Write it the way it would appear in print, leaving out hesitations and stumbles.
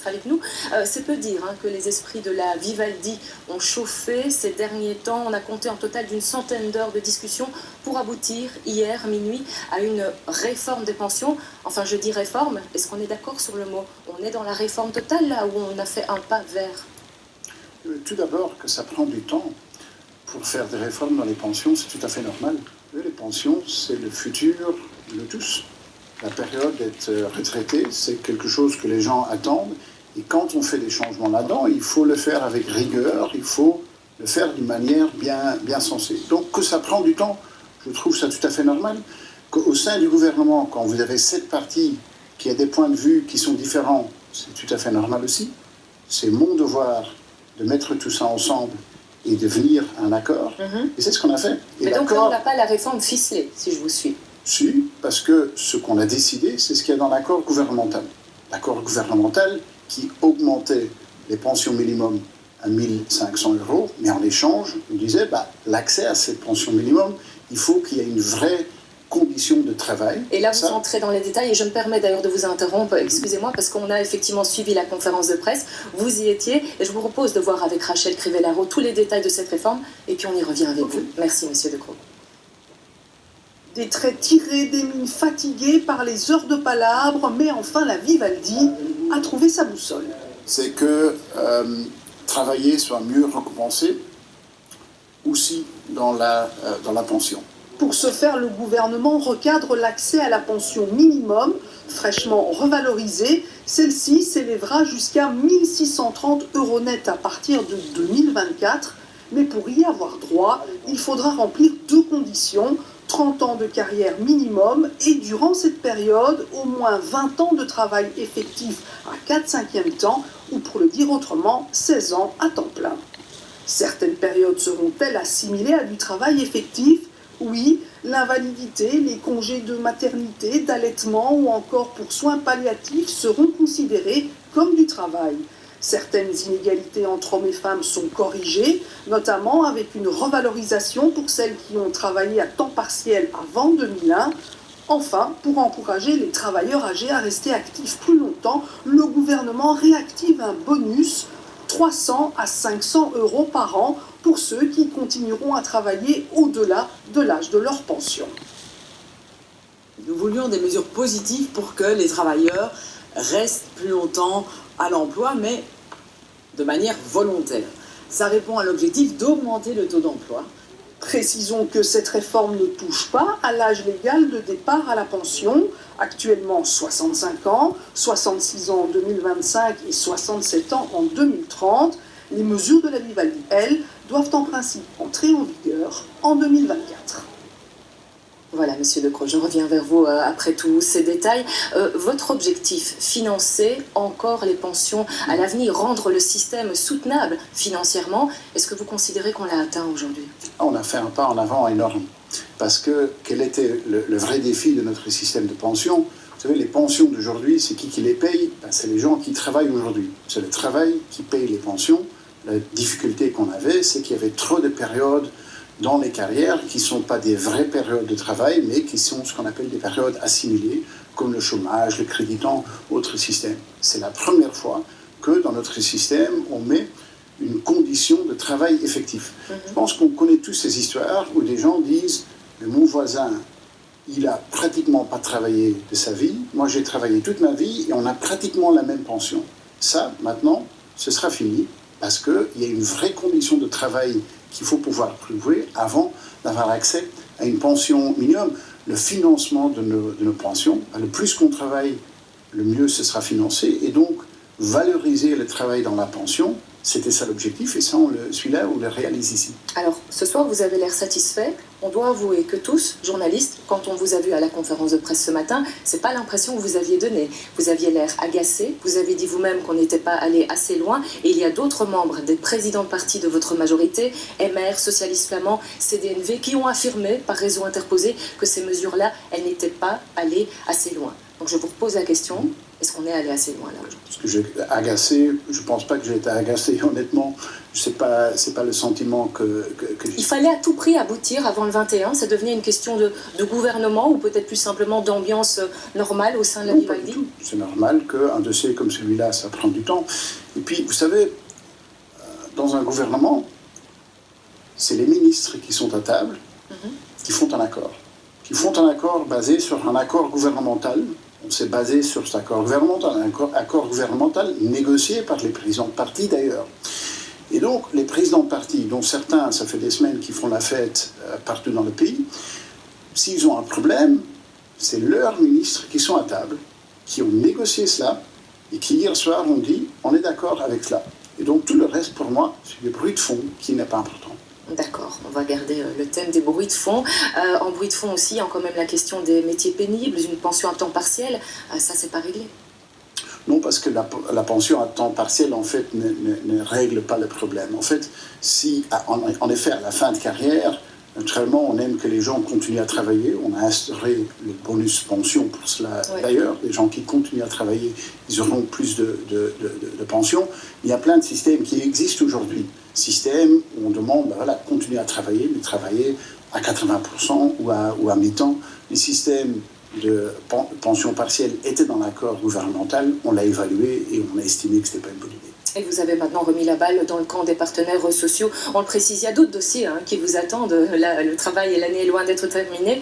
Avec nous, c'est peu dire que les esprits de la Vivaldi ont chauffé ces derniers temps. On a compté en total d'une centaine d'heures de discussion pour aboutir hier minuit à une réforme des pensions. Enfin, je dis réforme, est-ce qu'on est d'accord sur le mot? On est dans la réforme totale là où on a fait un pas vers? Tout d'abord que ça prend du temps pour faire des réformes dans les pensions, c'est tout à fait normal. Les pensions, c'est le futur de tous. La période d'être retraité, c'est quelque chose que les gens attendent. Et quand on fait des changements là-dedans, il faut le faire avec rigueur, il faut le faire d'une manière bien sensée. Donc que ça prend du temps, je trouve ça tout à fait normal. Qu'au sein du gouvernement, quand vous avez 7 partis qui ont des points de vue qui sont différents, c'est tout à fait normal aussi. C'est mon devoir de mettre tout ça ensemble et de venir à un accord. Et c'est ce qu'on a fait. Et mais donc là, on n'a pas la réforme ficelée, si je vous suis. Si, parce que ce qu'on a décidé, c'est ce qu'il y a dans l'accord gouvernemental. L'accord gouvernemental qui augmentait les pensions minimum à 1 500 €, mais en échange, on disait, l'accès à cette pension minimum, il faut qu'il y ait une vraie condition de travail. Et là, vous entrez dans les détails, et je me permets d'ailleurs de vous interrompre, excusez-moi, parce qu'on a effectivement suivi la conférence de presse, vous y étiez, et je vous propose de voir avec Rachel Crivellaro tous les détails de cette réforme, et puis on y revient avec vous. Merci, monsieur Decroix. Des traits tirés, des mines fatiguées par les heures de palabres, mais enfin la Vivaldi a trouvé sa boussole. C'est que travailler soit mieux récompensé aussi dans la pension. Pour ce faire, le gouvernement recadre l'accès à la pension minimum, fraîchement revalorisée. Celle-ci s'élèvera jusqu'à 1 630 € net à partir de 2024. Mais pour y avoir droit, il faudra remplir 2 conditions. 30 ans de carrière minimum et durant cette période, au moins 20 ans de travail effectif à 4/5e temps ou pour le dire autrement, 16 ans à temps plein. Certaines périodes seront-elles assimilées à du travail effectif? Oui, l'invalidité, les congés de maternité, d'allaitement ou encore pour soins palliatifs seront considérés comme du travail. Certaines inégalités entre hommes et femmes sont corrigées, notamment avec une revalorisation pour celles qui ont travaillé à temps partiel avant 2001. Enfin, pour encourager les travailleurs âgés à rester actifs plus longtemps, le gouvernement réactive un bonus 300 à 500 € par an pour ceux qui continueront à travailler au-delà de l'âge de leur pension. Nous voulions des mesures positives pour que les travailleurs restent plus longtemps à l'emploi, mais de manière volontaire. Ça répond à l'objectif d'augmenter le taux d'emploi. Précisons que cette réforme ne touche pas à l'âge légal de départ à la pension, actuellement 65 ans, 66 ans en 2025 et 67 ans en 2030. Les mesures de la Vivaldi, elles, doivent en principe entrer en vigueur en 2024. Voilà, monsieur Decroix, je reviens vers vous après tous ces détails. Votre objectif, financer encore les pensions à l'avenir, rendre le système soutenable financièrement, est-ce que vous considérez qu'on l'a atteint aujourd'hui? On a fait un pas en avant énorme. Parce que quel était le vrai défi de notre système de pension? Vous savez, les pensions d'aujourd'hui, c'est qui les paye? C'est les gens qui travaillent aujourd'hui. C'est le travail qui paye les pensions. La difficulté qu'on avait, c'est qu'il y avait trop de périodes dans les carrières qui ne sont pas des vraies périodes de travail, mais qui sont ce qu'on appelle des périodes assimilées, comme le chômage, le créditant, autres systèmes. C'est la première fois que dans notre système, on met une condition de travail effectif. Je pense qu'on connaît tous ces histoires où des gens disent « mon voisin, il a pratiquement pas travaillé de sa vie, moi j'ai travaillé toute ma vie et on a pratiquement la même pension ». Ça, maintenant, ce sera fini, parce qu'il y a une vraie condition de travail qu'il faut pouvoir prouver avant d'avoir accès à une pension minimum. Le financement de nos pensions, le plus qu'on travaille, le mieux ce sera financé. Et donc, valoriser le travail dans la pension, c'était ça l'objectif. Et ça, celui-là, on le réalise ici. Alors, ce soir, vous avez l'air satisfait. On doit avouer que tous, journalistes, quand on vous a vu à la conférence de presse ce matin, c'est pas l'impression que vous aviez donnée. Vous aviez l'air agacé, vous avez dit vous-même qu'on n'était pas allé assez loin, et il y a d'autres membres, des présidents de parti de votre majorité, MR, Socialistes Flamands, CDNV, qui ont affirmé, par réseau interposé, que ces mesures-là, elles n'étaient pas allées assez loin. Donc je vous repose la question, Est-ce qu'on est allé assez loin là aujourd'hui? Parce que j'ai agacé, je ne pense pas que j'ai été agacé, honnêtement. C'est pas le sentiment que j'ai. Il fallait à tout prix aboutir avant le 21. Ça devenait une question de gouvernement ou peut-être plus simplement d'ambiance normale au sein de la Non, pas du Vivaldi? tout. C'est normal qu'un dossier comme celui-là, ça prend du temps. Et puis, vous savez, dans un gouvernement, c'est les ministres qui sont à table, qui font un accord. Qui font un accord basé sur un accord gouvernemental. On s'est basé sur cet accord gouvernemental, un accord gouvernemental négocié par les présidents de parti d'ailleurs. Et donc, les présidents de parti, dont certains, ça fait des semaines qu'ils font la fête partout dans le pays, s'ils ont un problème, c'est leurs ministres qui sont à table, qui ont négocié cela, et qui hier soir ont dit « on est d'accord avec cela ». Et donc, tout le reste, pour moi, c'est des bruits de fond qui n'est pas important. D'accord, on va garder le thème des bruits de fond. En bruit de fond aussi, il y a quand même la question des métiers pénibles, une pension à temps partiel, ça c'est pas réglé. Non, parce que la pension à temps partiel, en fait, ne règle pas le problème. En fait, si, en effet, à la fin de carrière, naturellement, on aime que les gens continuent à travailler. On a instauré le bonus pension pour cela. Oui. D'ailleurs, les gens qui continuent à travailler, ils auront plus de pension. Il y a plein de systèmes qui existent aujourd'hui. Systèmes où on demande, voilà, continuer à travailler, mais travailler à 80% ou à mi-temps. Les systèmes de pension partielle étaient dans l'accord gouvernemental. On l'a évalué et on a estimé que ce n'était pas une bonne idée. Et vous avez maintenant remis la balle dans le camp des partenaires sociaux. On le précise, il y a d'autres dossiers qui vous attendent. Là, le travail et l'année est loin d'être terminée.